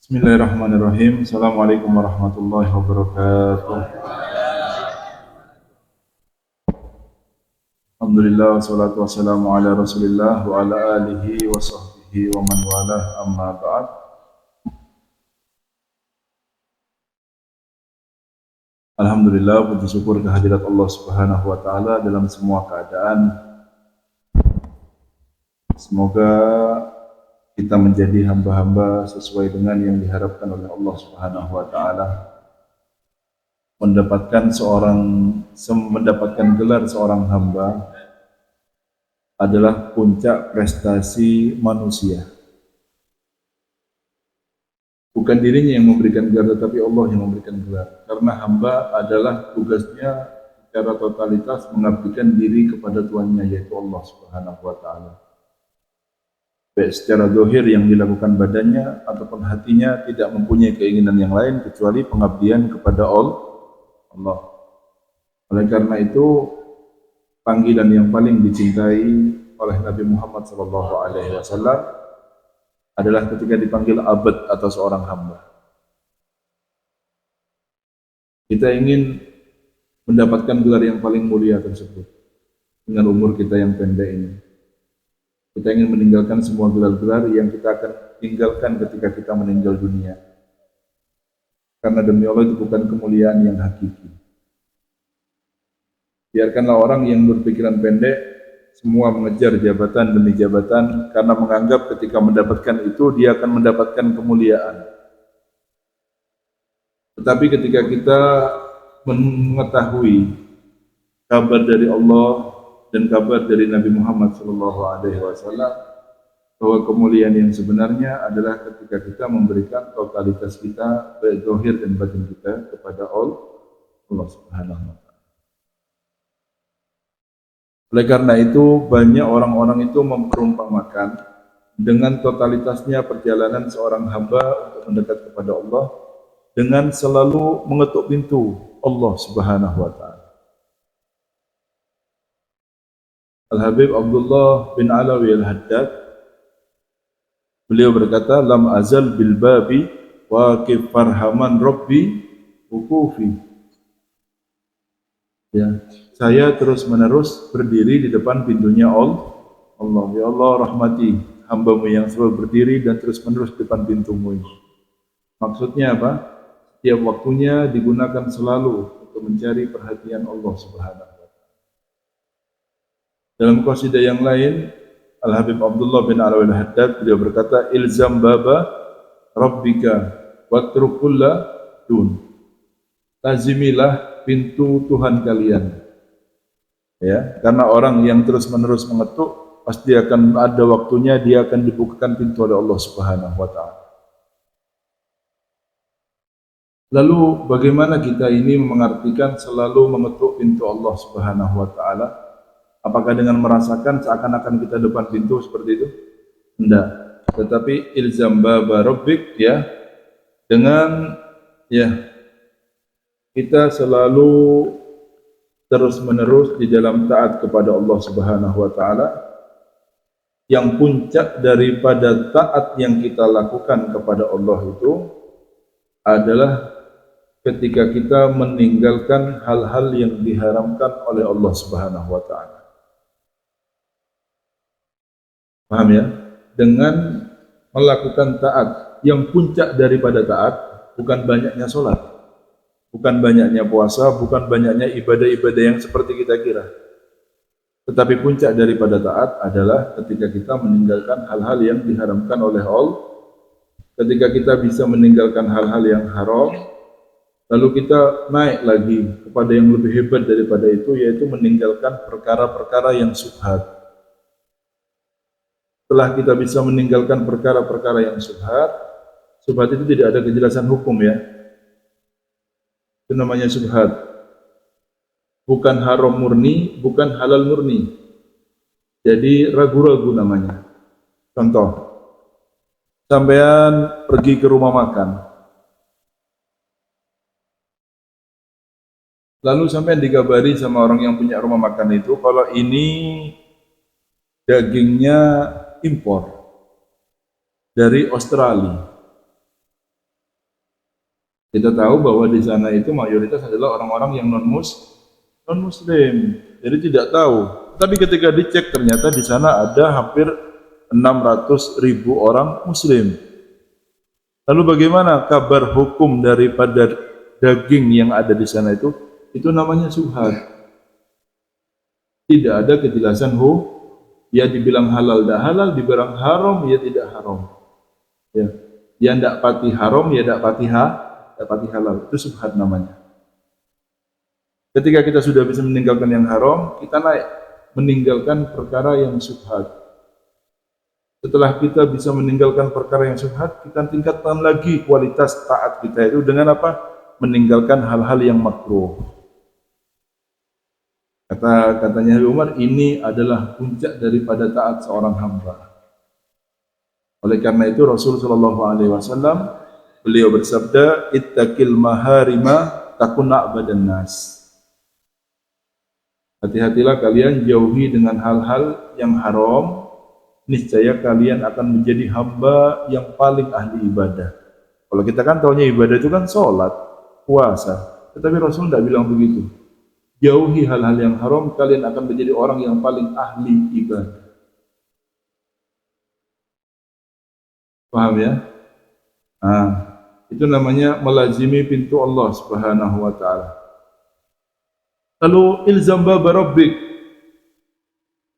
Bismillahirrahmanirrahim. Assalamualaikum warahmatullahi wabarakatuh. Alhamdulillah wassalatu wassalamu ala Rasulillah wa ala alihi wa sahbihi wa man walah amma ba'd. Alhamdulillah, puji syukur kehadirat Allah Subhanahu wa taala dalam semua keadaan. Semoga kita menjadi hamba-hamba sesuai dengan yang diharapkan oleh Allah Subhanahu wa taala. Mendapatkan gelar seorang hamba adalah puncak prestasi manusia. Bukan dirinya yang memberikan gelar, tetapi Allah yang memberikan gelar. Karena hamba adalah tugasnya secara totalitas mengabdikan diri kepada Tuhannya, yaitu Allah Subhanahu wa taala. Baik secara zahir yang dilakukan badannya ataupun hatinya tidak mempunyai keinginan yang lain kecuali pengabdian kepada Allah. Oleh karena itu, panggilan yang paling dicintai oleh Nabi Muhammad SAW adalah ketika dipanggil abd atau seorang hamba. Kita ingin mendapatkan gelar yang paling mulia tersebut dengan umur kita yang pendek ini. Kita ingin meninggalkan semua gelar-gelar yang kita akan tinggalkan ketika kita meninggal dunia. Karena demi Allah itu bukan kemuliaan yang hakiki. Biarkanlah orang yang berpikiran pendek semua mengejar jabatan demi jabatan karena menganggap ketika mendapatkan itu dia akan mendapatkan kemuliaan. Tetapi ketika kita mengetahui kabar dari Allah dan kabar dari Nabi Muhammad SAW bahwa kemuliaan yang sebenarnya adalah ketika kita memberikan totalitas kita baik zahir dan batin kita kepada Allah Subhanahu wa taala. Oleh karena itu banyak orang-orang itu memperumpamakan dengan totalitasnya perjalanan seorang hamba untuk mendekat kepada Allah dengan selalu mengetuk pintu Allah Subhanahu wa taala. Al-Habib Abdullah bin Alawi Al-Haddad, beliau berkata, lam azal bil babi waqif farhaman rabbi wukufi. Ya, saya terus-menerus berdiri di depan pintunya Allah. Ya Allah, rahmati hamba-Mu yang selalu berdiri dan terus-menerus di depan pintu-Mu ini. Maksudnya apa? Setiap waktunya digunakan selalu untuk mencari perhatian Allah Subhanahu. Dalam qasidah yang lain, Al-Habib Abdullah bin Alawi Al-Haddad beliau berkata, ilzam baba rabbika watruk kulla dun. Lazimilah pintu Tuhan kalian. Ya, karena orang yang terus-menerus mengetuk pasti akan ada waktunya dia akan dibukakan pintu oleh Allah Subhanahu wa taala. Lalu bagaimana kita ini mengartikan selalu mengetuk pintu Allah Subhanahu wa taala? Apakah dengan merasakan seakan-akan kita depan pintu seperti itu? Tidak. Tetapi ilzam baba rabbik, ya, dengan kita selalu terus-menerus di dalam taat kepada Allah Subhanahu wa taala. Yang puncak daripada taat yang kita lakukan kepada Allah itu adalah ketika kita meninggalkan hal-hal yang diharamkan oleh Allah Subhanahu wa taala. Paham ya? Dengan melakukan taat, yang puncak daripada taat bukan banyaknya sholat, bukan banyaknya puasa, bukan banyaknya ibadah-ibadah yang seperti kita kira. Tetapi puncak daripada taat adalah ketika kita meninggalkan hal-hal yang diharamkan oleh Allah. Ketika kita bisa meninggalkan hal-hal yang haram, lalu kita naik lagi kepada yang lebih hebat daripada itu, yaitu meninggalkan perkara-perkara yang syubhat. Setelah kita bisa meninggalkan perkara-perkara yang syubhat itu tidak ada kejelasan hukum, ya. Itu namanya syubhat. Bukan haram murni, bukan halal murni. Jadi ragu-ragu namanya. Contoh, sampean pergi ke rumah makan, lalu sampean dikabari sama orang yang punya rumah makan itu kalau ini dagingnya impor dari Australia. Kita tahu bahwa di sana itu mayoritas adalah orang-orang yang non-muslim. Jadi tidak tahu. Tapi ketika dicek ternyata di sana ada hampir 600.000 orang muslim. Lalu bagaimana kabar hukum daripada daging yang ada di sana itu? Itu namanya syubhat. Tidak ada kejelasan ya dibilang halal dah halal, dibilang haram ya tidak haram. Ya, yang tidak pati haram ya tidak pati halal. Itu syubhat namanya. Ketika kita sudah bisa meninggalkan yang haram, kita naik meninggalkan perkara yang syubhat. Setelah kita bisa meninggalkan perkara yang syubhat, kita tingkatkan lagi kualitas taat kita itu dengan apa? Meninggalkan hal-hal yang makruh. Katanya Umar, ini adalah puncak daripada taat seorang hamba. Oleh karena itu Rasul sallallahu alaihi wasallam beliau bersabda, "Ittaqil maharima takun a'badan nas." Hati-hatilah kalian jauhi dengan hal-hal yang haram, niscaya kalian akan menjadi hamba yang paling ahli ibadah. Kalau kita kan taunya ibadah itu kan sholat, puasa. Tetapi Rasul tidak bilang begitu. Jauhi hal-hal yang haram, kalian akan menjadi orang yang paling ahli ibadah. Paham ya? Nah, itu namanya melazimi pintu Allah Subhanahu wa taala. Lalu ilzam bab rabbik.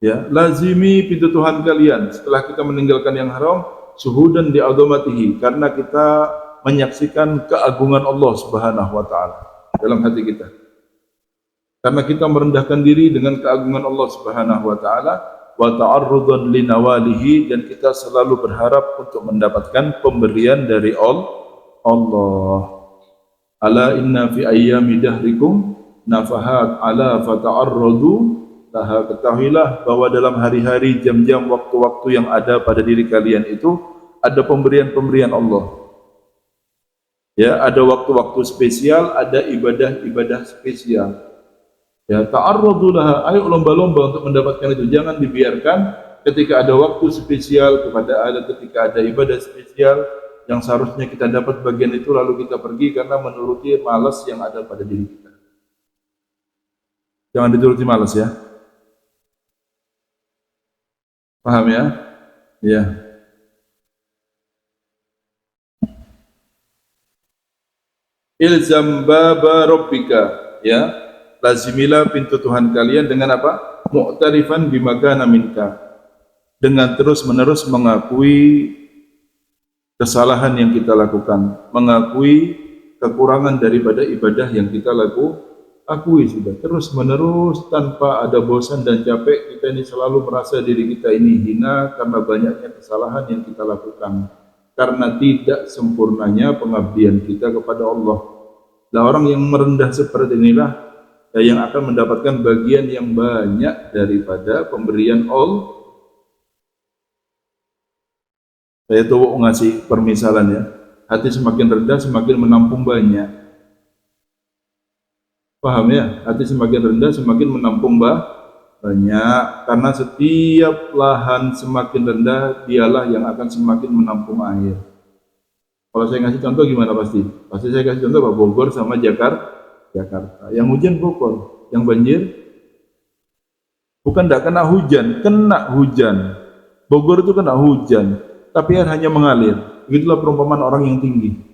Ya, lazimi pintu Tuhan kalian setelah kita meninggalkan yang haram, syuhudan di azamatihi, karena kita menyaksikan keagungan Allah Subhanahu wa taala dalam hati kita. Karena kita merendahkan diri dengan keagungan Allah Subhanahu wa taala, wa ta'arrudan li nawalihi, dan kita selalu berharap untuk mendapatkan pemberian dari Allah. Ala inna fi ayyami dahrikum nafahat ala fata'arradu. Ketahuilah bahwa dalam hari-hari, jam-jam, waktu-waktu yang ada pada diri kalian itu ada pemberian-pemberian Allah. Ya, ada waktu-waktu spesial, ada ibadah-ibadah spesial. Ya, ta'arradu laha, ayo lomba-lomba untuk mendapatkan itu. Jangan dibiarkan ketika ada waktu spesial, ketika ada ibadah spesial yang seharusnya kita dapat bagian itu, lalu kita pergi karena menuruti malas yang ada pada diri kita. Jangan dituruti malas ya. Paham ya? Ya. Ilzam baba rabbika, ya. Lazimilah pintu Tuhan kalian dengan apa? Mu'tarifan bimagana minka. Dengan terus-menerus mengakui kesalahan yang kita lakukan, mengakui kekurangan daripada ibadah yang kita akui sudah terus-menerus tanpa ada bosan dan capek. Kita ini selalu merasa diri kita ini hina karena banyaknya kesalahan yang kita lakukan, karena tidak sempurnanya pengabdian kita kepada Allah. Nah, orang yang merendah seperti inilah yang akan mendapatkan bagian yang banyak daripada pemberian Allah. Saya tuh ngasih permisalan ya, hati semakin rendah semakin menampung banyak. Paham ya? Hati semakin rendah semakin menampung banyak, karena setiap lahan semakin rendah dialah yang akan semakin menampung air. Kalau saya ngasih contoh gimana pasti saya kasih contoh Pak, Bogor sama Jakarta. Yang hujan Bogor, yang banjir bukan tidak kena hujan. Bogor itu kena hujan, tapi air hanya mengalir. Begitulah perumpamaan orang yang tinggi.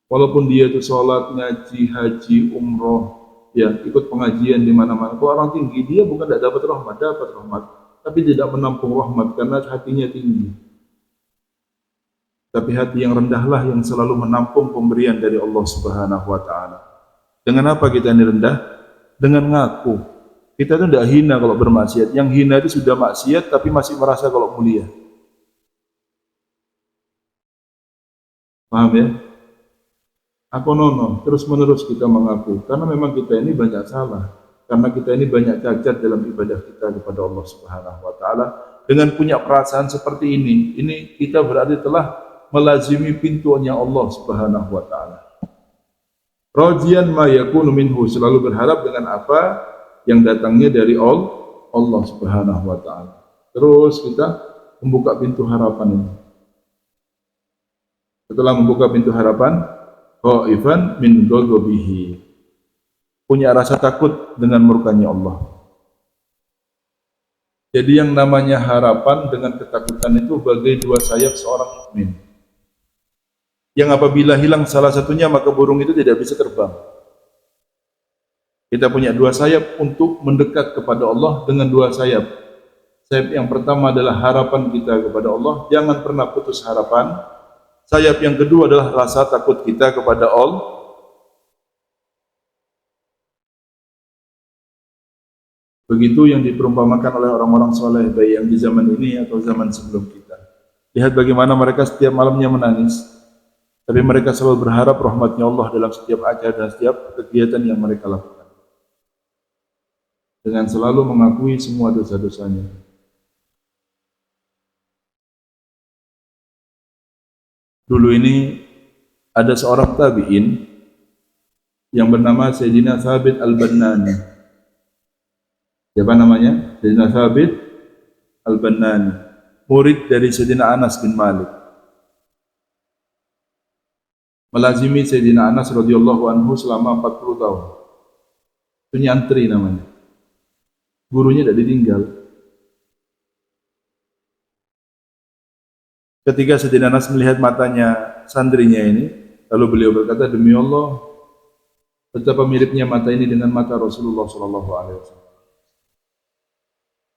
Walaupun dia itu sholat, ngaji, haji, umroh, ya ikut pengajian di mana-mana. Kalau orang tinggi, dia bukan tidak dapat rahmat, tapi tidak menampung rahmat karena hatinya tinggi. Tapi hati yang rendahlah yang selalu menampung pemberian dari Allah Subhanahu wa taala. Dengan apa kita ini rendah? Dengan ngaku. Kita itu tidak hina kalau bermaksiat. Yang hina itu sudah maksiat tapi masih merasa kalau mulia. Paham ya? Aku nono, terus-menerus kita mengaku, karena memang kita ini banyak salah, karena kita ini banyak cacat dalam ibadah kita kepada Allah Subhanahu wa taala. Dengan punya perasaan seperti ini kita berarti telah melazimi pintunya Allah Subhanahu wa taala. Rajian ma yakunu minhu, selalu berharap dengan apa yang datangnya dari Allah Subhanahu wa taala. Terus kita membuka pintu harapan ini. Setelah membuka pintu harapan, khaifan min ghadabihi, punya rasa takut dengan murkanya Allah. Jadi yang namanya harapan dengan ketakutan itu bagai dua sayap seorang mukmin. Yang apabila hilang salah satunya maka burung itu tidak bisa terbang. Kita punya dua sayap untuk mendekat kepada Allah dengan dua sayap. Sayap yang pertama adalah harapan kita kepada Allah, jangan pernah putus harapan. Sayap yang kedua adalah rasa takut kita kepada Allah. Begitu yang diperumpamakan oleh orang-orang soleh, baik yang di zaman ini atau zaman sebelum kita. Lihat bagaimana mereka setiap malamnya menangis, tapi mereka selalu berharap rahmatnya Allah dalam setiap acara dan setiap kegiatan yang mereka lakukan, dengan selalu mengakui semua dosa-dosanya. Dulu ini ada seorang tabi'in yang bernama Sayyidina Thabit Al-Bannani. Siapa namanya? Sayyidina Thabit Al-Bannani, murid dari Sayyidina Anas bin Malik. Melazimi Sayyidina Anas radhiyallahu anhu selama 40 tahun. Itu nyantri namanya. Gurunya tidak ditinggal. Ketika Sayyidina Anas melihat matanya santrinya ini, lalu beliau berkata, demi Allah, betapa miripnya mata ini dengan mata Rasulullah SAW.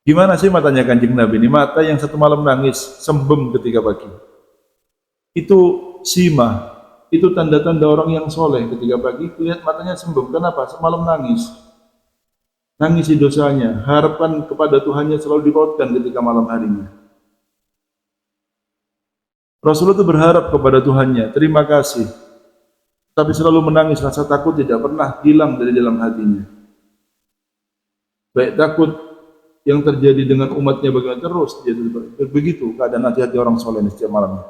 Gimana sih matanya Kanjeng Nabi ini? Mata yang satu malam nangis, sembem ketika pagi. Itu simah, itu tanda-tanda orang yang soleh. Ketika pagi, lihat matanya sembem. Kenapa? Semalam nangis. Nangisi dosanya, harapan kepada Tuhannya selalu dipautkan ketika malam harinya. Rasulullah itu berharap kepada Tuhannya, terima kasih. Tapi selalu menangis, rasa takut tidak pernah hilang dari dalam hatinya. Baik takut yang terjadi dengan umatnya bagaimana terus dia begitu keadaan hati-hati orang soleh setiap malamnya.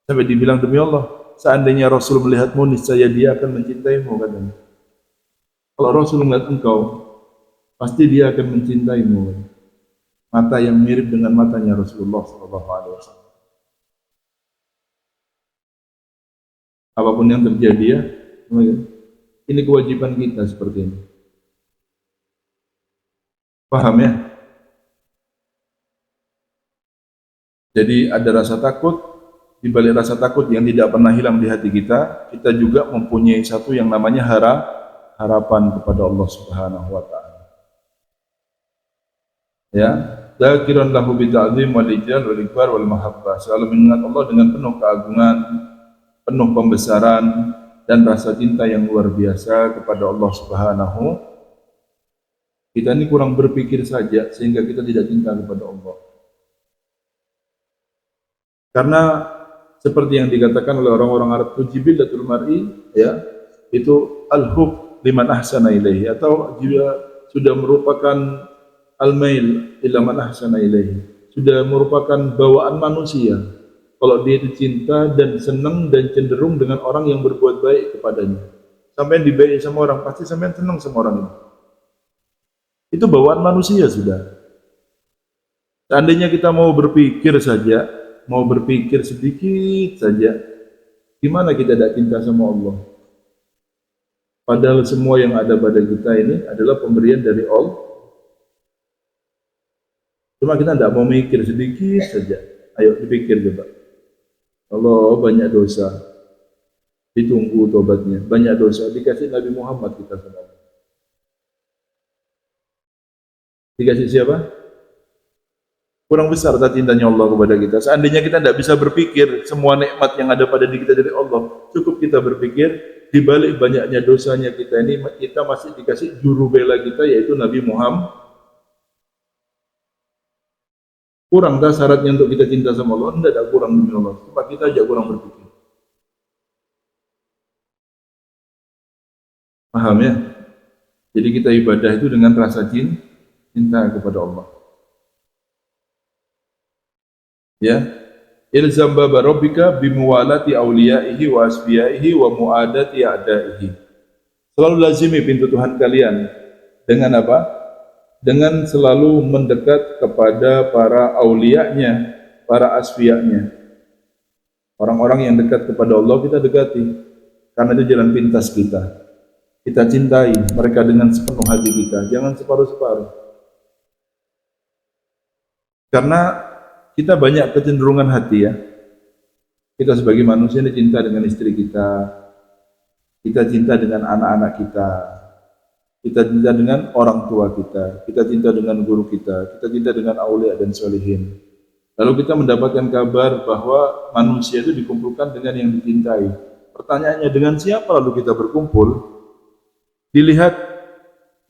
Sampai dibilang, demi Allah, seandainya Rasul melihatmu, niscaya dia akan mencintaimu, katanya. Kalau Rasul melihat engkau, pasti dia akan mencintaimu. Mata yang mirip dengan matanya Rasulullah SAW. Apapun yang terjadi ya, ini kewajiban kita seperti ini. Paham ya? Jadi ada rasa takut, di balik rasa takut yang tidak pernah hilang di hati kita, kita juga mempunyai satu yang namanya harapan kepada Allah Subhanahu wa taala. Ya, dzakiran lahu bi ta'zim wal ijlal wal ikbar wal mahabbah. Selalu mengingat Allah dengan penuh keagungan, penuh pembesaran dan rasa cinta yang luar biasa kepada Allah Subhanahu. Kita ini kurang berpikir saja sehingga kita tidak cinta kepada Allah. Karena seperti yang dikatakan oleh orang-orang Arab, jibilatul mar'i, ya, itu al-hub liman ahsana ilaihi, atau juga sudah merupakan al-mail ila man ahsana ilaihi, sudah merupakan bawaan manusia. Kalau dia itu cinta dan senang dan cenderung dengan orang yang berbuat baik kepadanya. Sampai dibaik sama orang, pasti sampai senang sama orang itu. Itu bawaan manusia sudah. Seandainya kita mau berpikir saja, mau berpikir sedikit saja, gimana kita tidak cinta sama Allah? Padahal semua yang ada pada kita ini adalah pemberian dari Allah. Cuma kita tidak mau mikir sedikit saja. Ayo dipikir coba. Allah banyak dosa, ditunggu tobatnya. Banyak dosa, dikasih Nabi Muhammad kita semua. Dikasih siapa? Kurang besar tak cintanya Allah kepada kita. Seandainya kita tidak bisa berpikir semua nikmat yang ada pada diri kita dari Allah, cukup kita berpikir di balik banyaknya dosanya kita ini, kita masih dikasih juru bela kita, yaitu Nabi Muhammad. Kurang tak syaratnya untuk kita cinta sama Allah? Tidak ada kurang demi Allah. Cuma kita aja kurang berpikir. Paham ya? Jadi kita ibadah itu dengan rasa cinta kepada Allah. Ya, ilzam baba rabbika bimuwalati awliyaihi wa asfiyaihi wa muadati a'daihi. Selalu lazimi pintu Tuhan kalian dengan apa? Dengan selalu mendekat kepada para aulianya, para asfiyanya. Orang-orang yang dekat kepada Allah kita dekati. Karena itu jalan pintas kita. Kita cintai mereka dengan sepenuh hati kita, jangan separuh-separuh. Karena kita banyak kecenderungan hati ya. Kita sebagai manusia ini cinta dengan istri kita cinta dengan anak-anak kita cinta dengan orang tua kita cinta dengan guru kita cinta dengan aulia dan sholihin. Lalu kita mendapatkan kabar bahwa manusia itu dikumpulkan dengan yang dicintai. Pertanyaannya, dengan siapa lalu kita berkumpul? Dilihat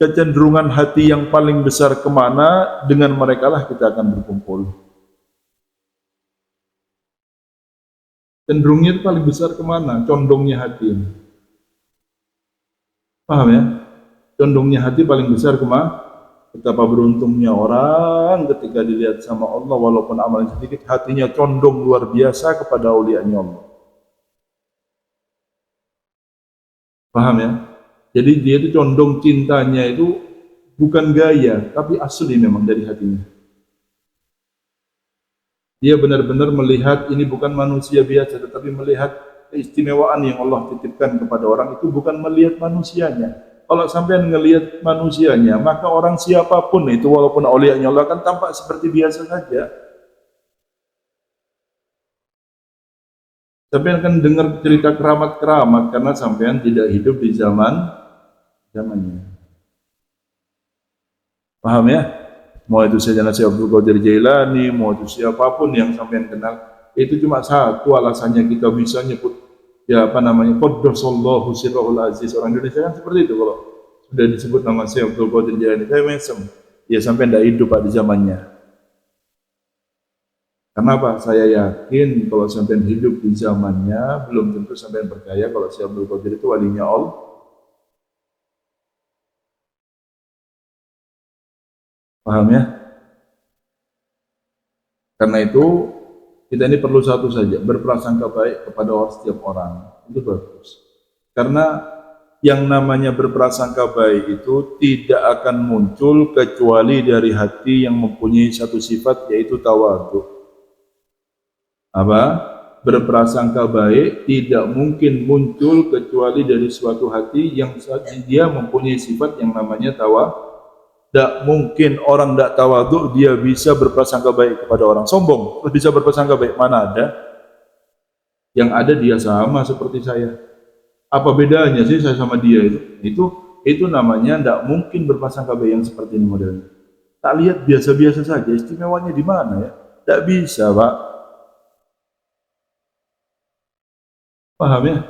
kecenderungan hati yang paling besar kemana, dengan mereka lah kita akan berkumpul. Cenderungnya itu paling besar kemana? Condongnya hati. Paham ya? Condongnya hati paling besar kemana? Betapa beruntungnya orang ketika dilihat sama Allah, walaupun amalnya sedikit, hatinya condong luar biasa kepada aulianya Allah. Paham ya? Jadi dia itu condong cintanya itu bukan gaya, tapi asli memang dari hatinya. Dia benar-benar melihat ini bukan manusia biasa, tetapi melihat keistimewaan yang Allah titipkan kepada orang itu, bukan melihat manusianya. Kalau sampai ngelihat manusianya, maka orang siapapun itu, walaupun aulianya Allah, akan tampak seperti biasa saja. Sampai akan dengar cerita keramat-keramat karena sampean tidak hidup di zamannya. Paham ya? Mau itu Sayyidina Syekh Abdul Qadir Jailani, mau itu siapapun yang sampean kenal, itu cuma satu alasannya kita bisa nyebut ya apa namanya, qaddasallahu sirrahul aziz. Orang Indonesia kan seperti itu, kalau sudah disebut nama Syekh Abdul Qadir Jailani, saya mesem. Ya sampai tidak hidup di zamannya. Kenapa? Saya yakin kalau sampean hidup di zamannya, belum tentu sampean percaya kalau Syekh Abdul Qadir itu walinya Allah. Paham ya? Karena itu kita ini perlu satu saja, berprasangka baik kepada setiap orang. Itu bagus. Karena yang namanya berprasangka baik itu tidak akan muncul kecuali dari hati yang mempunyai satu sifat, yaitu tawadhu. Apa? Berprasangka baik tidak mungkin muncul kecuali dari suatu hati yang dia mempunyai sifat yang namanya tawadhu. Tidak mungkin orang tidak tawadhu dia bisa berprasangka baik kepada orang. Sombong terus bisa berprasangka baik, mana ada? Yang ada dia sama seperti saya. Apa bedanya sih saya sama dia itu? Itu namanya tidak mungkin berprasangka baik yang seperti ini modelnya. Tak lihat biasa-biasa saja, istimewanya di mana ya? Tidak bisa, Pak. Paham ya?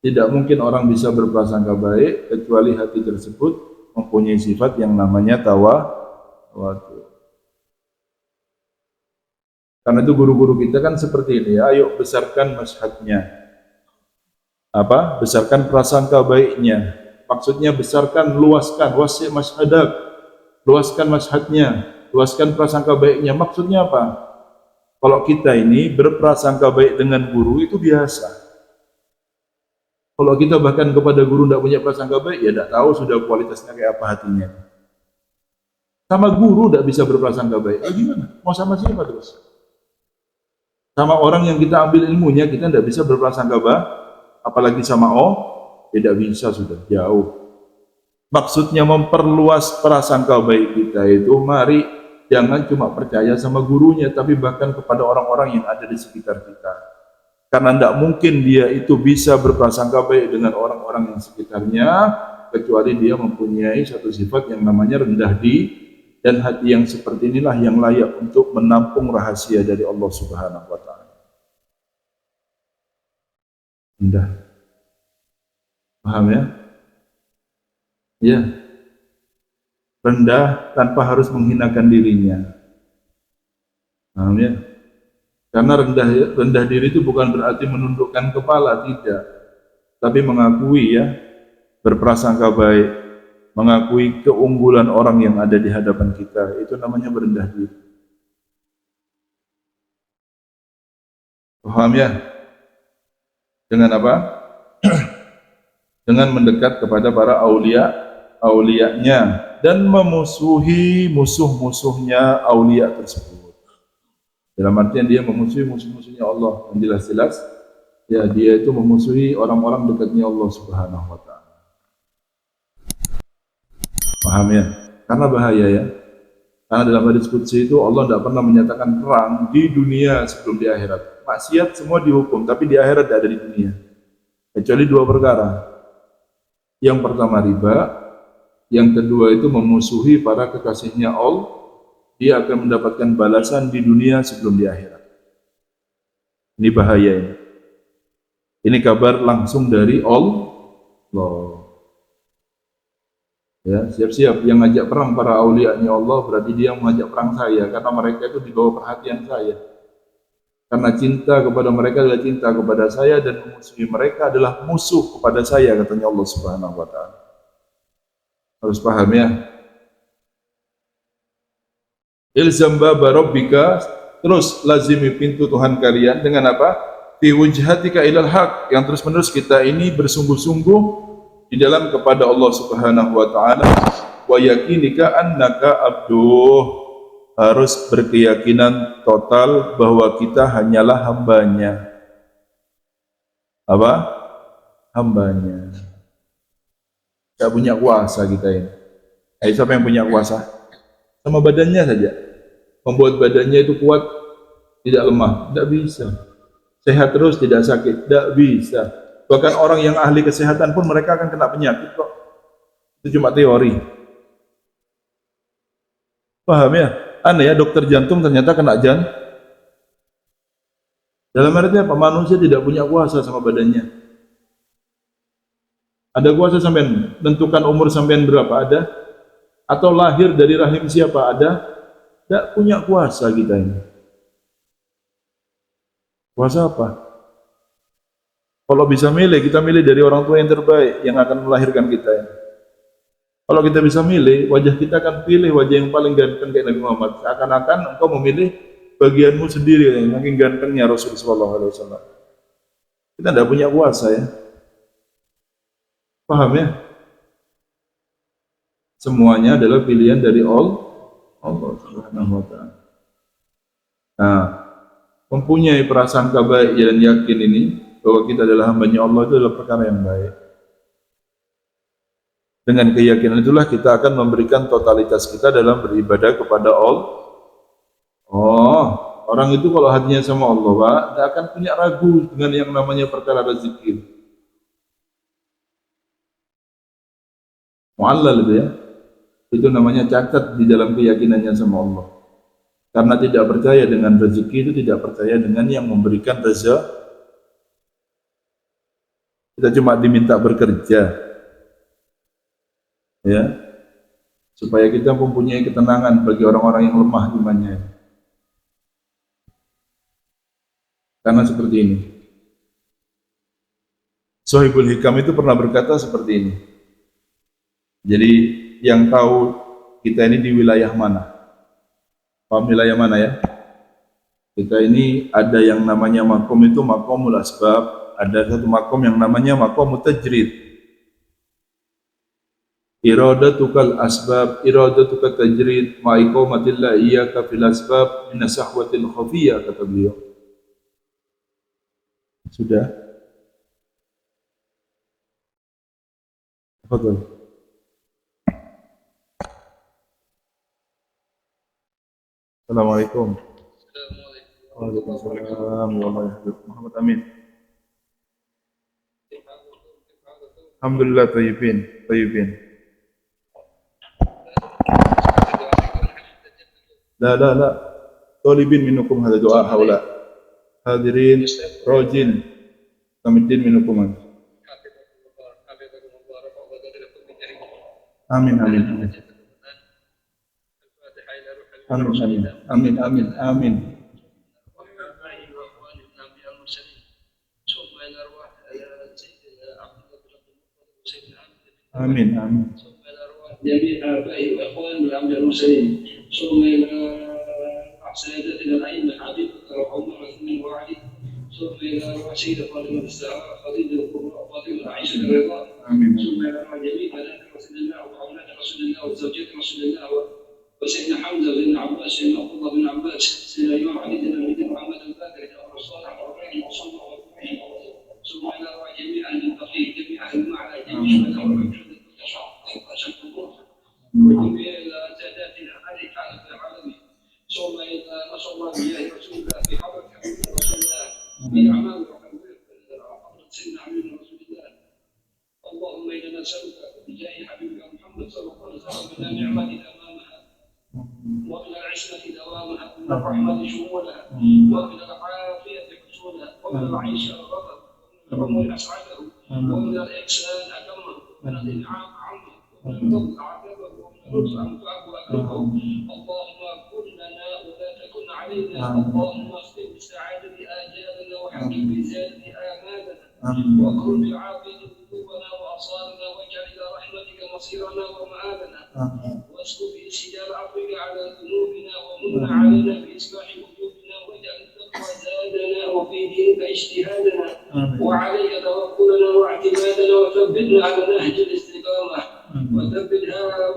Tidak mungkin orang bisa berprasangka baik kecuali hati tersebut mempunyai sifat yang namanya tawadhu. Karena itu guru-guru kita kan seperti ini ya, ayo besarkan masyhadnya. Apa? Besarkan prasangka baiknya. Maksudnya besarkan, luaskan, wasi' masyhadak. Luaskan masyhadnya, luaskan prasangka baiknya. Maksudnya apa? Kalau kita ini berprasangka baik dengan guru itu biasa. Kalau kita bahkan kepada guru tidak punya prasangka baik, ya tidak tahu sudah kualitasnya kayak apa hatinya. Sama guru tidak bisa berprasangka baik, gimana? Mau sama siapa terus? Sama orang yang kita ambil ilmunya, kita tidak bisa berprasangka baik, apalagi sama tidak bisa, sudah jauh. Maksudnya memperluas prasangka baik kita itu, mari jangan cuma percaya sama gurunya, tapi bahkan kepada orang-orang yang ada di sekitar kita. Karena tidak mungkin dia itu bisa berprasangka baik dengan orang-orang yang sekitarnya, kecuali dia mempunyai satu sifat yang namanya rendah diri, dan hati yang seperti inilah yang layak untuk menampung rahasia dari Allah Subhanahu wa Ta'ala. Rendah. Paham ya? Ya. Rendah tanpa harus menghinakan dirinya. Paham ya? Karena rendah diri itu bukan berarti menundukkan kepala, tidak. Tapi mengakui ya, berprasangka baik, mengakui keunggulan orang yang ada di hadapan kita, itu namanya berendah diri. Paham ya? Dengan apa? Dengan mendekat kepada para aulianya dan memusuhi musuh-musuhnya aulia tersebut. Dalam artian dia memusuhi musuh-musuhnya Allah, yang jelas-jelas Ya, dia itu memusuhi orang-orang dekatnya Allah Subhanahu wa taala. Paham ya? Karena bahaya ya. Karena dalam hadis qudsi itu Allah tidak pernah menyatakan perang di dunia sebelum di akhirat. Maksiat semua dihukum, tapi di akhirat tidak ada di dunia. Kecuali dua perkara. Yang pertama riba, yang kedua itu memusuhi para kekasihnya Allah. Dia akan mendapatkan balasan di dunia sebelum di akhirat. Ini bahaya ini. Ini kabar langsung dari Allah. Ya, siap-siap yang ngajak perang para aulianya Allah berarti dia mengajak perang saya karena mereka itu di bawah perhatian saya. Karena cinta kepada mereka adalah cinta kepada saya dan memusuhi mereka adalah musuh kepada saya katanya Allah Subhanahu wa taala. Harus paham ya. Ilzam baba rabbika, terus lazimi pintu Tuhan kalian dengan apa? Fi wujhatika ilal haq, yang terus-menerus kita ini bersungguh-sungguh di dalam kepada Allah Subhanahu wa taala, wa yakinika annaka abduh, harus berkeyakinan total bahwa kita hanyalah hambanya. Apa? Hambanya. Tidak punya kuasa kita ini. Siapa yang punya kuasa? Sama badannya saja. Membuat badannya itu kuat, tidak lemah, tidak bisa. Sehat terus, tidak sakit, tidak bisa. Bahkan orang yang ahli kesehatan pun mereka akan kena penyakit kok. Itu cuma teori. Paham ya? Aneh ya, dokter jantung ternyata kena jantung. Dalam artinya apa? Manusia tidak punya kuasa sama badannya. Ada kuasa sampean menentukan umur sampean berapa? Ada? Atau lahir dari rahim siapa? Ada? Tidak punya kuasa kita ini. Kuasa apa? Kalau bisa milih, kita milih dari orang tua yang terbaik yang akan melahirkan kita ini. Kalau kita bisa milih, wajah kita akan pilih wajah yang paling ganteng kayak Nabi Muhammad. Seakan-akan engkau memilih bagianmu sendiri yang makin gantengnya Rasulullah SAW. Kita tidak punya kuasa ya. Paham ya? Semuanya adalah pilihan dari Allah Subhanahu wa taala. Nah, mempunyai prasangka baik dan yakin ini bahwa kita adalah hambanya Allah itu adalah perkara yang baik. Dengan keyakinan itulah kita akan memberikan totalitas kita dalam beribadah kepada Allah. Oh, orang itu kalau hatinya sama Allah, Pak, tidak akan punya ragu dengan yang namanya perkara rezeki. Mu'allal itu ya. Itu namanya cacat di dalam keyakinannya sama Allah. Karena tidak percaya dengan rezeki itu tidak percaya dengan yang memberikan rezeki. Kita cuma diminta bekerja, ya, supaya kita mempunyai ketenangan bagi orang-orang yang lemah imannya. Karena seperti ini. Sohibul Hikam itu pernah berkata seperti ini. Jadi yang tahu kita ini di wilayah mana? Paham wilayah mana ya? Kita ini ada yang namanya makom itu makomul asbab, ada satu makom yang namanya makomut tajrid. Iradatukal asbab, iradatukal tajrid, ma'iqamatillah iyyaka fil asbab min sahwatil khafiyah, kata beliau. Sudah? Tafadhol. Assalamualaikum. Waalaikumsalam Muhammad Amin. Alhamdulillah tayyibin. La. Talibin minukum hadha doa haula. Hadirin rajin. Kamiddin minukum. Amin. Amin. جميع آبائي وإخواني والأنبياء المرسلين ثم إلى سادتنا الأئمة حبيب عمر عثمان وعلي ثم إلى سيدة فاطمة الزهراء خديجة الكبرى فاطمة عائشة الرضا ثم إلى جميع بنات رسول الله وأولاد رسول الله وزوجات رسول الله وسيدنا حمزة بن عباس سيدنا عبد الله بن عباس سيدنا الإمام علي بن أبي طالب محمد الباقر الصالح والرحيم وصلى الله عليه وسلم ثم إلى جميع المتقين جميع المعنى جميع من وجميع ساداتنا عليك على العالمين ثم إلى نصر الله بجاه رسول الله في حضرة رسول الله من أعمال وحضرة سيدنا حبيبنا رسول الله اللهم إنا نسألك بجاه حبيبك محمد صلى الله عليه وسلم من النعمة أمامها ومن العصمة دوامها ومن الرحمة شمولها ومن العافية حصولها ومن العيش الغضب ومن العمر أسعده ومن الإحسان أتمه ومن الإنعام عمه ومن الفضل عذابه ومن اللطف أنفعه وأكرمه اللهم كن لنا ولا تكن علينا اللهم اختم بالسعادة آجالنا وحكم بزيادة آمالنا وكن بالعافية قلوبنا وأبصارنا واجعل إلى رحمتك مصيرنا ومآلنا واسكب بسجال عفوك على ذنوبنا ومن علينا بإصلاح وجوبنا واجعل التقوى زادنا وفي دينك اجتهادنا وعليك توكلنا واعتمادنا وثبتنا على نهج الاستقامة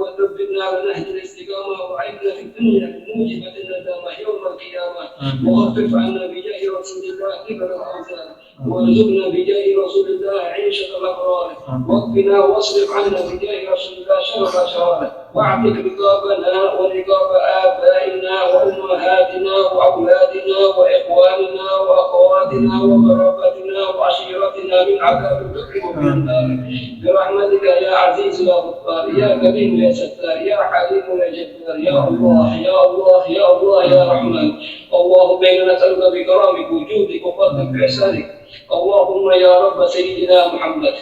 وثبتنا على نهج الاستقامة وعيدنا في الدنيا بموجبة الندامة يوم القيامة وخفف عنا بجاه رسول الله كبر الأوزان وارزقنا بجاه رسول الله عيشة الأبرار واكفنا واصرف عنا بجاه رسول الله شر الأشرار واعتق رقابنا ورقاب آبائنا وأمهاتنا وأولادنا وإخواننا وأخواتنا وقرابتنا وعشيرتنا من عذاب القبر ومن النار برحمتك يا عزيز يا غفار يا كريم يا ستار يا حليم يا جبار يا الله يا الله يا الله يا رحمن اللهم إنا نسألك بكرامك وجودك وفضلك وإحسانك اللهم يا رب سيدنا محمد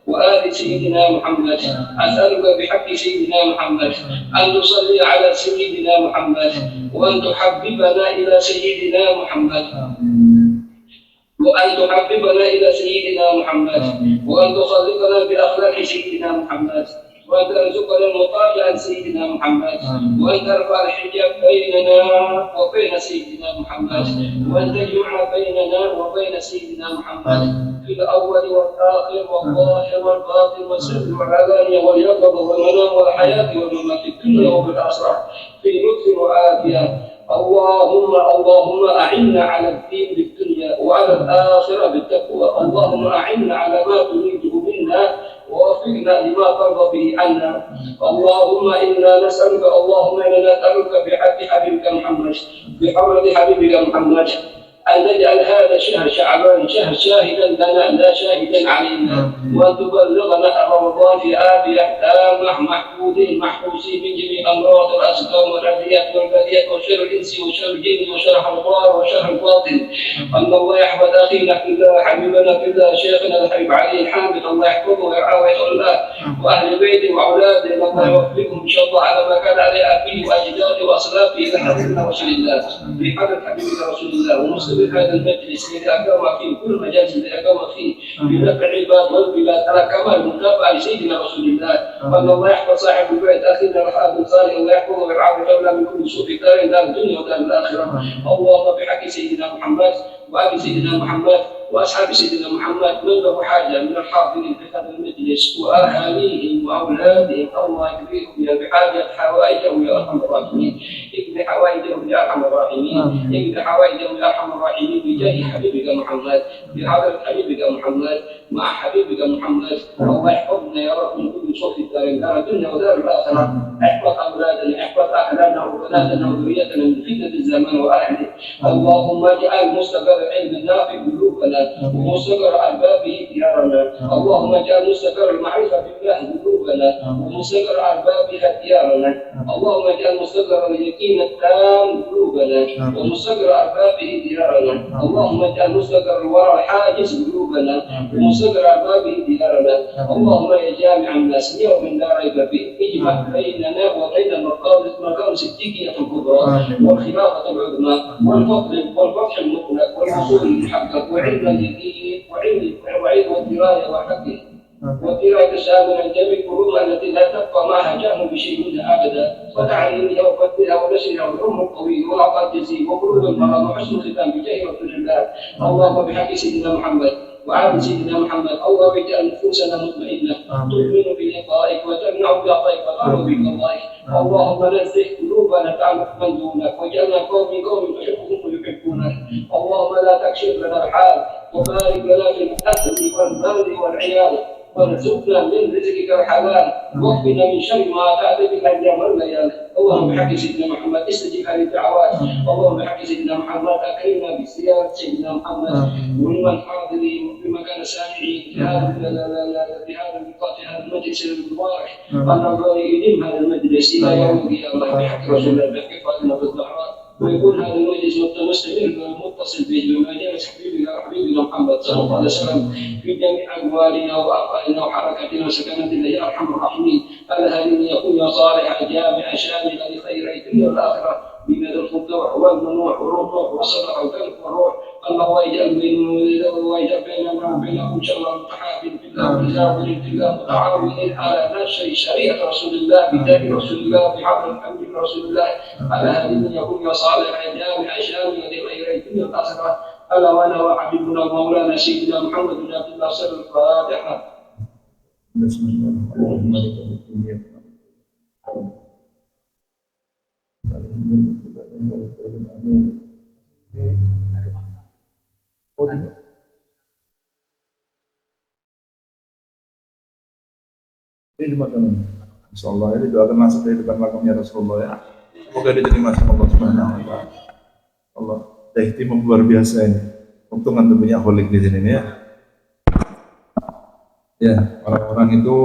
وآل سيدنا محمد أسألك بحق سيدنا محمد أن تصلي على سيدنا محمد وأن تحببنا إلى سيدنا محمد وأن تحببنا إلى سيدنا محمد وأن تخلقنا بأخلاق سيدنا محمد وأن ترزقنا المطالعة سيدنا محمد وأن ترفع الحجاب بيننا وبين سيدنا محمد وأن تجمع بيننا وبين سيدنا محمد في الأول والآخر والظاهر والباطن والسر والعلانية واليقظة والمنام والحياة والممات في الدنيا وفي الآخرة في لطف وعافية اللهم أعنا على الدين بالدنيا وعلى الآخرة بالتقوى اللهم أعنا على ما تريده منا ووفقنا لما ترضى به عنا اللهم إنا نسألك بحق حبيبك محمد بحرمة حبيبك محمد أن تجعل هذا الشهر شعبان شهر شاهدا لنا لا شاهدا علينا وأن تبلغنا رمضان في آفية تامة محفوظين من جميع أمراض الأسقام والأذيات والبليات وشر الإنس وشر الجن وشر الحضار وشر الباطن أن الله يحفظ أخينا في الله حبيبنا في الله شيخنا الحبيب علي الحامد الله يحفظه ويرعاه ويتولاه وأهل بيته وأولاده الله يوفقهم إن شاء الله على ما كان عليه أبيه وأجداده وأسلافه إلى حبيبنا رسول الله في حضرة حبيبنا رسول الله هذا المجلس الذي أقام فيه كل مجالس الذي أقام فيه بنفع العباد والبلاد على كمال المتابعة لسيدنا رسول الله وأن الله يحفظ صاحب البيت أخينا الحافظ صالح الله يحفظه ويرعاه ويتولى من كل سوء في دار الدنيا ودار الآخرة اللهم بحق سيدنا محمد وآل سيدنا محمد وأصحاب سيدنا محمد من له حاجة من الحاضرين في هذا المجلس وأهاليهم وأولادهم الله يكفيهم بحاجة حوائجهم يا أرحم الراحمين اقض حوائجهم يا أرحم الراحمين اقض حوائجهم يا أرحم الراحمين بجاه حبيبك محمد بحضرة حبيبك محمد مع حبيبك محمد الله يحفظنا يا رب من كل سوء في دار الدنيا ودار الآخرة احفظ أولادنا احفظ أهلنا وبناتنا وذريتنا من فتنة الزمان وأهله اللهم اجعل مستقر العلم النافع قلوبنا ومستقر أربابه ديارنا اللهم اجعل مستقر المعرفة بالله قلوبنا ومستقر أربابها ديارنا اللهم اجعل مستقر اليقين التام قلوبنا ومستقر أربابه ديارنا اللهم اجعل مستقر الورع الحاجز قلوبنا ومستقر أربابه ديارنا اللهم يا جامع الناس يوم لا ريب فيه اجمع بيننا وبين مقام صديقية الكبرى والخلافة العظمى والفتح المطلق والحصول المحقق وعلم اليقين وعلم والدراية وحقه ودراية الشامل الجميع القلوب التي لا تبقى معها جهل بشيء منها أبدا وتعليمها وفتحها ونشرها والعمر الطويل والعقاد الجزيل وقلوب المرض وحسن الختام بجاه رسول الله اللهم بحق سيدنا محمد وعلى سيدنا محمد اللهم اجعل نفوسنا مطمئنة تؤمن بلقائك وتمنع بعطائك وتعرض بقضائك اللهم نزه قلوبنا تعلق من دونك واجعلنا قوم تحبهم ويحبونك محمد. اللهم لا تكشف لنا الحال وبارك لنا في الاهل والمال والعيال وارزقنا من رزقك الحلال واقنا من شر ما تعد بك الايام والليالي. اللهم بحق سيدنا محمد استجب هذه الدعوات. اللهم بحق سيدنا محمد اكرمنا بزياره سيدنا محمد ومن حاضرين وبمكان سامعين في هذا اللقاء في هذا المجلس المبارك. الله يديم هذا المجلس الى يوم القيامه بحق رسول الله بحق فاطمه الزهراء ويكون هذا المجلس مستمر متصل بجماعه حبيبنا محمد صلى الله عليه وسلم في جميع اقوالنا وافعالنا وحركاتنا وسكناتنا يا ارحم الراحمين. على هذه يكون صالحا جامعا شاملا لخير الدنيا والاخره بمدى الخضوع والمنوع والرضوع والصدق والقلب والروح. الله يجعل بيننا وبينكم شر متحابين في الله متزاورين في الله متعاونين على نشر شريعه رسول الله بتاج رسول الله بحبل الحمد رسول الله. على هذه يكون صالحا جامعا شاملا لخير الدنيا والاخره. الا وانا وحبيبنا مولانا سيدنا محمد بن عبد الله صلى الله عليه وسلم. بسم الله الرحمن الرحيم. Ini makanan. Insyaallah ini doakan masuk dari depan makamnya Rasulullah ya. Semoga diterima sama Allah Subhanahu wa taala. Allah, ihtimam luar biasa ini. Untung anda punya holik di sini ya. Ya, orang-orang itu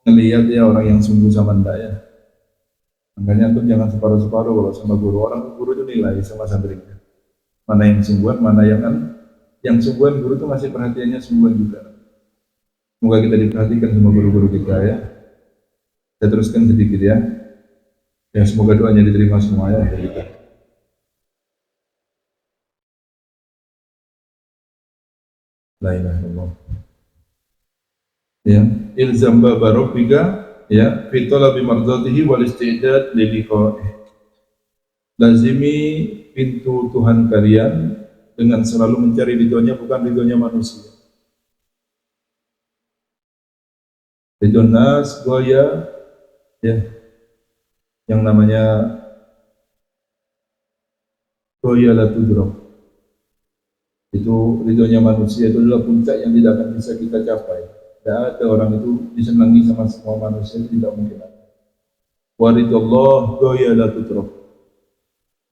ngelihat ya orang yang sungguh sama anda ya. Makanya antum jangan separuh-separuh kalau sama guru. Orang guru itu nilai sama santrinya. Mana yang sungguhan, mana yang kan. Yang sungguhan guru itu masih perhatiannya sungguhan juga. Semoga kita diperhatikan sama guru-guru kita ya. Saya teruskan sedikit ya. Ya semoga doanya diterima semua ya dari kita. La ilaha illallah. Ya, ilzam baba rabbika ya fi talabi mardatihi wal istidad li liqa'ih. Lazimi pintu Tuhan kalian dengan selalu mencari ridhonya bukan ridhonya manusia. Ridho nas goya ya yang namanya goya la tudrok. Itu ridhonya manusia itu adalah puncak yang tidak akan bisa kita capai. Tidak ada orang itu disenangi sama semua manusia, itu tidak mungkin ada. Waridullah goya la tudrok.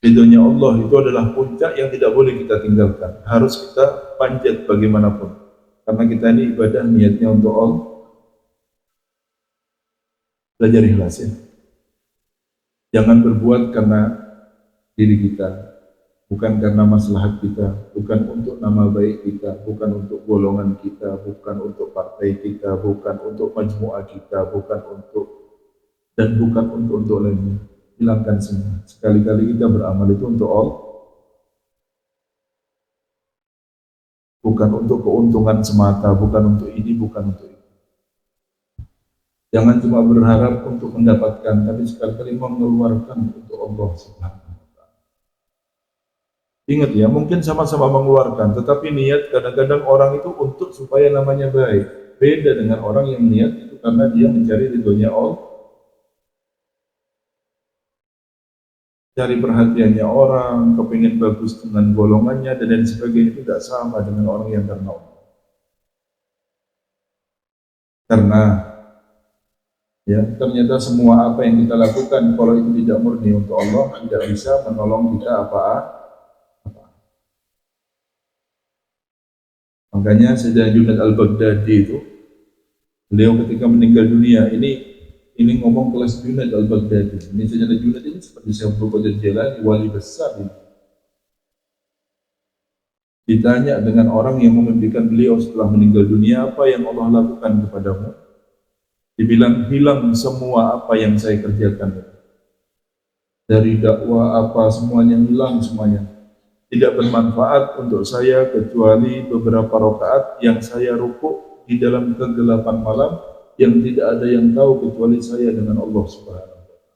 Ridhonya Allah itu adalah puncak yang tidak boleh kita tinggalkan. Harus kita panjat bagaimanapun. Karena kita ini ibadah niatnya untuk Allah. Belajar ikhlas ya. Jangan berbuat karena diri kita, bukan karena maslahat kita, bukan untuk nama baik kita, bukan untuk golongan kita, bukan untuk partai kita, bukan untuk majmu'ah kita, bukan untuk dan bukan untuk lainnya. Hilangkan semua. Sekali-kali kita beramal itu untuk Allah, bukan untuk keuntungan semata, bukan untuk ini, bukan untuk itu. Jangan cuma berharap untuk mendapatkan, tapi sekali-kali mengeluarkan untuk Allah Subhanahu wa ta'ala. Ingat ya, mungkin sama-sama mengeluarkan, tetapi niat kadang-kadang orang itu untuk supaya namanya baik. Beda dengan orang yang niat itu karena dia mencari ridhonya Allah, cari perhatiannya orang, kepingin bagus dengan golongannya dan lain sebagainya. Itu tidak sama dengan orang yang karena Allah. Karena ya, ternyata semua apa yang kita lakukan kalau itu tidak murni untuk Allah tidak bisa menolong kita apa-apa. Makanya Sayyidina Junaid al-Baghdadi itu beliau ketika meninggal dunia ini ngomong kelas Junaid al-Baghdadi. Ini Sayyidina Junaid ini seperti Syekh Abdul Qadir Jailani, wali besar ini. Ditanya dengan orang yang memimpikan beliau setelah meninggal dunia, apa yang Allah lakukan kepadamu? Dibilang hilang semua apa yang saya kerjakan. Dari dakwah apa semuanya hilang semuanya. Tidak bermanfaat untuk saya kecuali beberapa rakaat yang saya rukuk di dalam kegelapan malam yang tidak ada yang tahu kecuali saya dengan Allah Subhanahu wa ta'ala.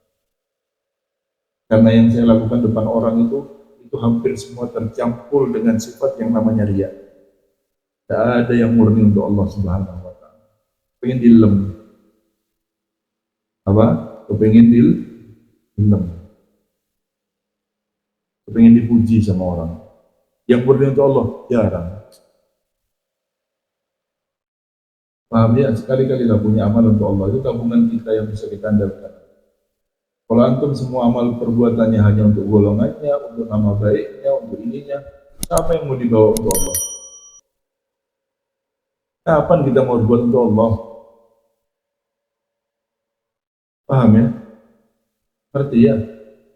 Karena yang saya lakukan depan orang itu hampir semua tercampur dengan sifat yang namanya riya. Tidak ada yang murni untuk Allah Subhanahu wa ta'ala. Pengen dilem. Apa? Kepengen dilem. Kepengen dipuji sama orang. Yang murni untuk Allah jarang. Paham ya? Sekali-kali lah punya amal untuk Allah. Itu tabungan kita yang bisa kita andalkan. Kalau antum semua amal perbuatannya hanya untuk golongannya, untuk nama baiknya, untuk ininya, apa yang mau dibawa untuk Allah? Kapan kita mau berbuat untuk Allah? Paham ya? Ngerti ya?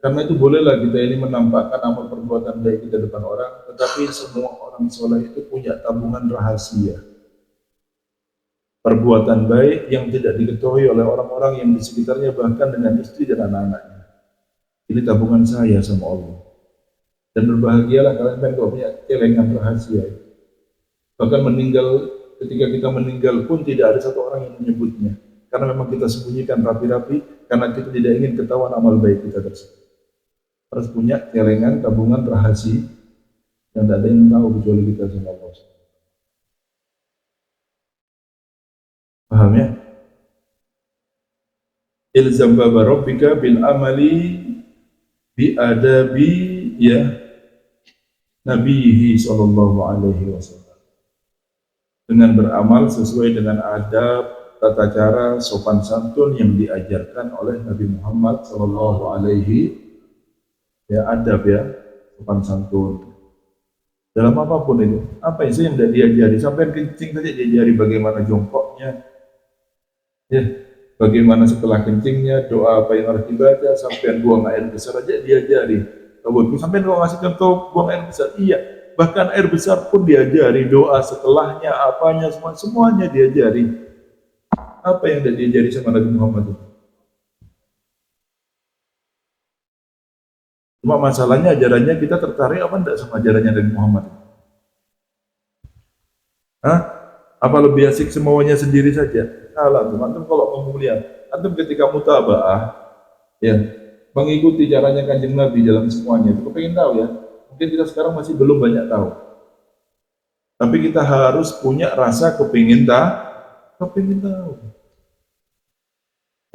Karena itu bolehlah kita ini menampakkan amal perbuatan baik kita depan orang, tetapi semua orang soleh itu punya tabungan rahasia. Perbuatan baik yang tidak diketahui oleh orang-orang yang di sekitarnya, bahkan dengan istri dan anak-anaknya. Ini tabungan saya sama Allah. Dan berbahagialah kalian kalau punya celengan rahasia. Bahkan ketika kita meninggal pun tidak ada satu orang yang menyebutnya. Karena memang kita sembunyikan rapi-rapi, karena kita tidak ingin ketahuan amal baik kita tersebut. Harus punya celengan tabungan rahasia yang tidak ada yang tahu kecuali kita sama Allah. Paham ya? Ilzam baba rabbika bil amali bi adabi ya nabihi sallallahu alaihi wasallam. Dengan beramal sesuai dengan adab, tata cara, sopan santun yang diajarkan oleh Nabi Muhammad sallallahu alaihi ya, adab ya, sopan santun. Dalam apapun itu, apa itu yang tidak diajari? Sampai kencing saja diajari bagaimana jongkoknya, ya, bagaimana setelah kencingnya, doa apa yang harus dibaca, sampai buang air besar aja diajari. Sampai kalau ngasih contoh buang air besar, iya. Bahkan air besar pun diajari, doa setelahnya, apanya, semuanya diajari. Apa yang tidak diajari sama Nabi Muhammad itu? Cuma masalahnya ajarannya kita tertarik apa enggak sama ajarannya Nabi Muhammad? Hah? Apa lebih asik semuanya sendiri saja? Salah, antum kalau mau melihat, antum ketika mutabaah, ya, mengikuti caranya Kanjeng Nabi dalam semuanya, itu pengen tahu ya. Mungkin kita sekarang masih belum banyak tahu. Tapi kita harus punya rasa kepingin tahu.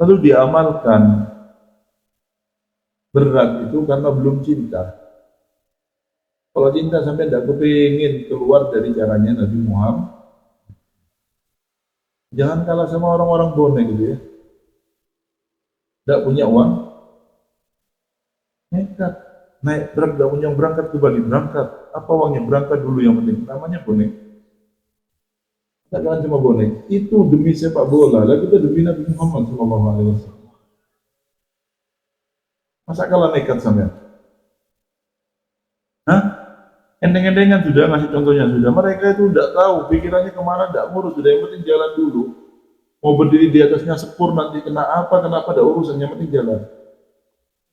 Lalu diamalkan. Berat itu karena belum cinta. Kalau cinta sampai tidak kepingin keluar dari caranya Nabi Muhammad, jangan kalah sama orang-orang bonek gitu ya. Tidak punya uang, nekat. Naik truk, tidak punya berangkat ke Bali, berangkat. Apa uangnya? Berangkat dulu yang penting. Namanya bonek. Kita jangan cuma bonek. Itu demi sepak bola. Lah kita demi Nabi Muhammad SAW. Masa kalah nekat sampai? Hah? Endeng-endengan sudah ngasih contohnya sudah. Mereka itu tidak tahu pikirannya kemana, tidak ngurus. Sudah yang penting jalan dulu. Mau berdiri di atasnya sepur nanti kena apa, kenapa ada urusan, yang penting jalan.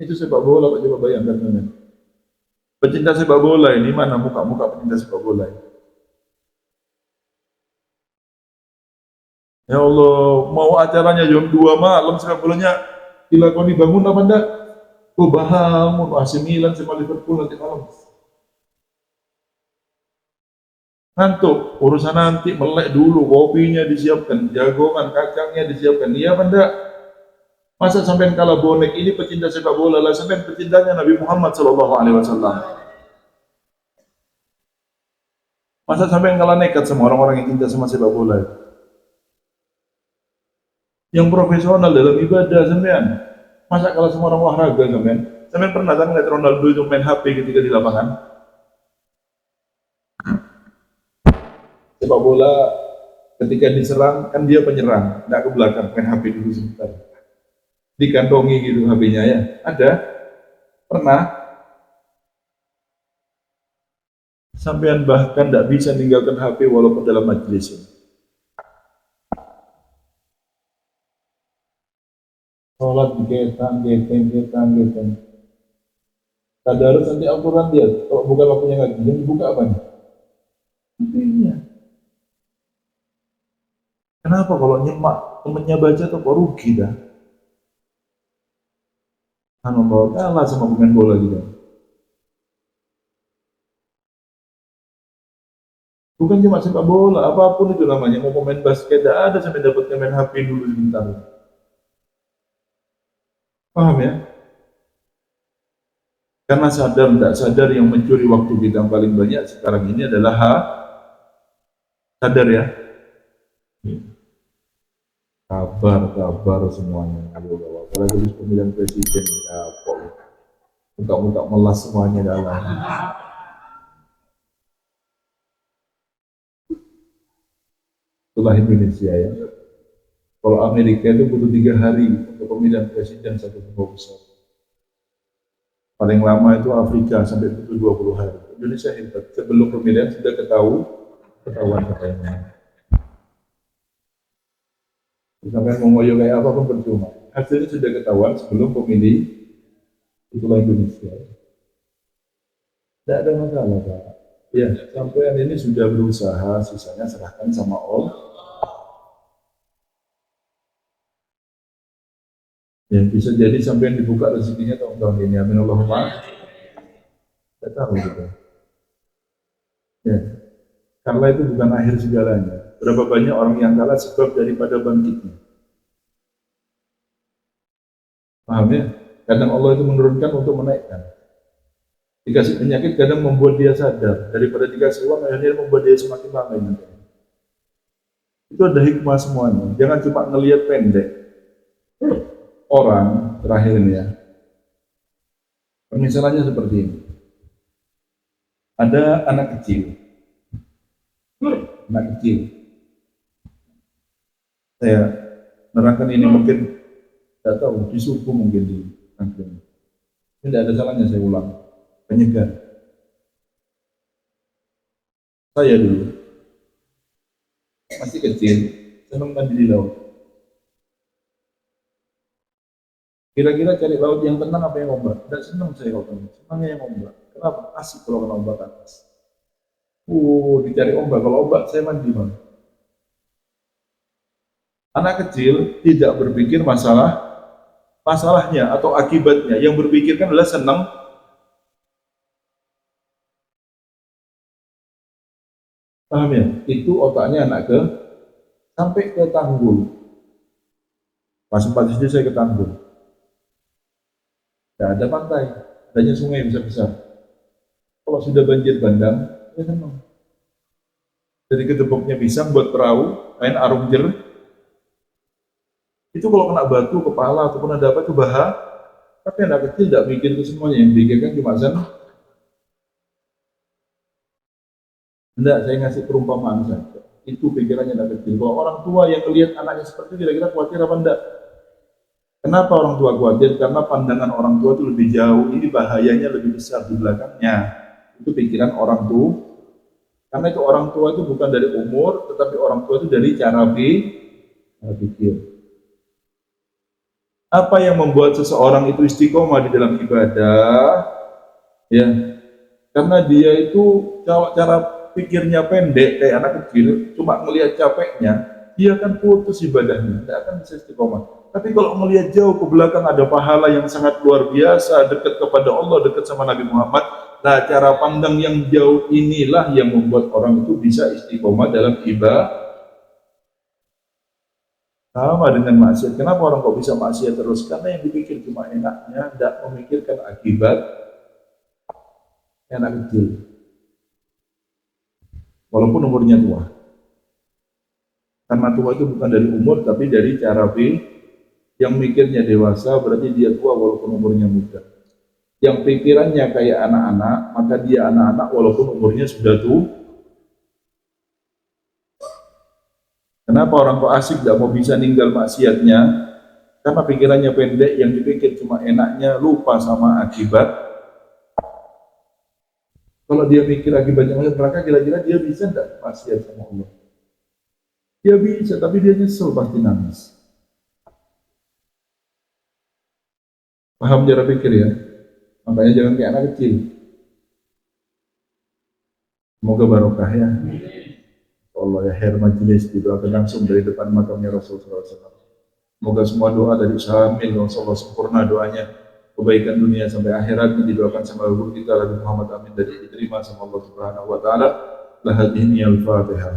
Itu sepak bola, Pak, coba bayangkan teman. Pecinta sepak bola ini mana muka-muka pecinta sepak bola ini? Ya Allah, mau acaranya jam 2 malam sepak bolanya dilakoni bangun apa enggak? Oh bangun AC Milan sama Liverpool nanti malam. Ngantuk, urusan nanti melek dulu, kopinya disiapkan, jagongan, kacangnya disiapkan, iya apa enggak? Masa sampai kalah bonek, ini pecinta sepak bola lah, sampai pecintanya Nabi Muhammad SAW. Masa sampai kalah nekat sama orang-orang yang cinta sama sepak bola? Yang profesional dalam ibadah sampean. Masa kalah sama orang olahraga sampean? Sampean pernah kan ngeliat Ronaldo itu main HP ketika di lapangan? Sepak bola ketika diserang kan dia penyerang, tidak ke belakang, main HP dulu sebentar. Dikantongi gitu HP-nya ya. Ada? Pernah? Sampean bahkan tidak bisa meninggalkan HP walaupun dalam majelis. Sholat geteng. Tadarus nanti Al-Quran dia, kalau bukan waktunya ngaji, yang dibuka apanya? Intinya. Kenapa kalau nyemak temennya baca tuh kok rugi dah? Kan membawa kalah sama pemain bola juga. Bukan cuma sepak bola, apapun itu namanya. Mau pemain basket, tidak ada sampai dapat main HP dulu sebentar. Paham ya? Karena sadar tidak sadar yang mencuri waktu kita yang paling banyak sekarang ini adalah sadar ya. Kabar semuanya. Apalagi habis pemilihan presiden ya, untuk melas semuanya dalam. Itulah Indonesia ya. Kalau Amerika itu butuh 3 hari untuk pemilihan presiden satu kelompok besar. Paling lama itu Afrika sampai butuh 20 hari. Indonesia hebat. Sebelum pemilihan sudah ketahuan katanya. Sampai mau ngoyo kayak apa pun percuma. Hasilnya sudah ketahuan sebelum pemilih. Itulah Indonesia. Tidak ada masalah, Pak. Ya, sampai ini sudah berusaha, sisanya serahkan sama Allah. Ya, bisa jadi sampai dibuka rezekinya tahun-tahun ini. Amin Allahumma. Tidak tahu gitu. Ya, karena itu bukan akhir segalanya. Berapa banyak orang yang kalah sebab daripada bangkitnya. Paham ya? Kadang Allah itu menurunkan untuk menaikkan. Dikasih penyakit kadang membuat dia sadar, daripada dikasih uang akhirnya membuat dia semakin lalai. Itu ada hikmah semuanya. Jangan cuma ngelihat pendek. Orang terakhir ini ya. Permisalannya seperti ini. Ada anak kecil. Anak kecil. Saya nerangkan ini mungkin tidak tahu di suku mungkin di Angkring. Ini tidak ada salahnya saya ulang. Penyegar. Saya dulu masih kecil, senang mandi di laut. Kira-kira cari laut yang tenang apa yang ombak? Tidak senang saya kalau tenang, senangnya yang ombak. Kenapa? Asik kalau kena ombak atas. Dicari ombak. Kalau ombak saya mandi mana? Anak kecil tidak berpikir masalahnya atau akibatnya. Yang berpikirkan adalah senang. Paham ya? Itu otaknya anak sampai ke Tanggul. Pas 4 SD saya ke Tanggul. Tidak ada pantai, adanya sungai besar-besar. Kalau sudah banjir bandang, ya senang. Dari kedeboknya pisang buat perahu, main arung jer. Itu kalau kena batu, kepala, ataupun ada apa itu bahaya. Tapi anak kecil tidak mikir itu semuanya, yang pikirkan cuma senang. Tidak, saya ngasih perumpamaan saja. Itu pikirannya anak kecil. Kalau orang tua yang melihat anaknya seperti itu, kira-kira khawatir apa enggak? Kenapa orang tua khawatir? Karena pandangan orang tua itu lebih jauh. Ini bahayanya lebih besar di belakangnya. Itu pikiran orang tua. Karena itu orang tua itu bukan dari umur, tetapi orang tua itu dari cara pikir. Apa yang membuat seseorang itu istiqomah di dalam ibadah? Ya, karena dia itu cara pikirnya pendek kayak anak kecil, cuma melihat capeknya, dia akan putus ibadahnya, tidak akan bisa istiqomah. Tapi kalau melihat jauh ke belakang ada pahala yang sangat luar biasa, dekat kepada Allah, dekat sama Nabi Muhammad, nah cara pandang yang jauh inilah yang membuat orang itu bisa istiqomah dalam ibadah. Sama dengan maksiat. Kenapa orang kok bisa maksiat terus? Karena yang dipikir cuma enaknya, tidak memikirkan akibat enak kecil. Walaupun umurnya tua. Karena tua itu bukan dari umur, tapi dari cara yang mikirnya dewasa, berarti dia tua walaupun umurnya muda. Yang pikirannya kayak anak-anak, maka dia anak-anak walaupun umurnya sudah tua. Kenapa orang kok asik tidak mau bisa ninggal maksiatnya? Karena pikirannya pendek, yang dipikir cuma enaknya, lupa sama akibat. Kalau dia mikir akibatnya masuk neraka, kira-kira dia bisa tidak maksiat sama Allah? Dia bisa, tapi dia nyesel, pasti nangis. Paham cara pikir ya? Makanya jangan kayak anak kecil. Semoga barokah ya. Allah ya, akhir majelis didoakan langsung dari depan makamnya Rasulullah SAW. Semoga semua doa dari Syamil Allah sempurna doanya, kebaikan dunia sampai akhirat didoakan sama guru kita Nabi Muhammad, amin, dan diterima sama Allah Subhanahu wa taala. Lahadini al-Fatihah.